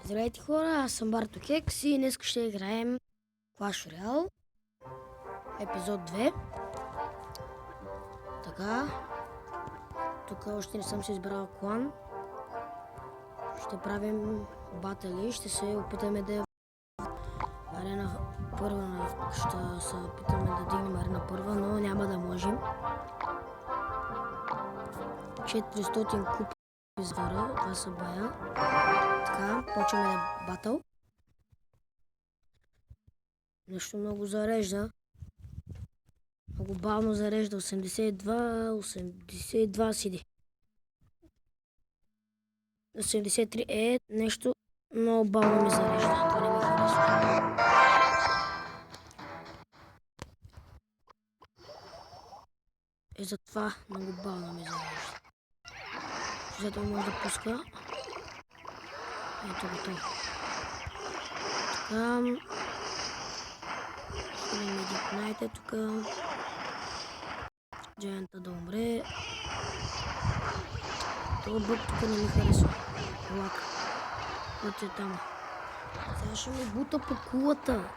Здравейте хора, аз съм Барто Кекс и днес ще играем Clash Royale, епизод 2. Така, тук още не съм си избрал клан. Ще правим батали, ще се опитаме да арена първа, ще се опитаме да дигнем арена първа, но няма да можем. 400 купи извара, това са бая. Така, почваме да батъл. Нещо много зарежда. Много бавно зарежда. 82 сиди. 83 нещо много бавно ми зарежда. Това не ми харесва. Затова много бавно ми зарежда. Зато може да пуска. Ето готово. Така. Ще ми дипнайте тук. Джайанта да умре. Това бък тук не ми харесва. Лак. Който е там. Сега ще ми бута по кулата.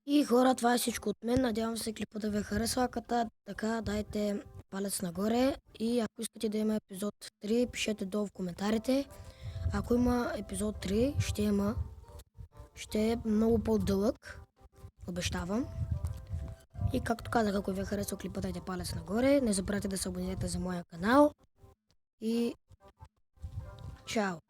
И хора, това е всичко от мен. Надявам се клипа да ви харесва. Така дайте палец нагоре. И ако искате да има епизод 3, пишете долу в коментарите. Ако има епизод 3, ще има. Ще е много по-дълъг. Обещавам. И както казах, ако ви е харесал клипа, дайте палец нагоре. Не забравяйте да се абонирате за моя канал. И чао!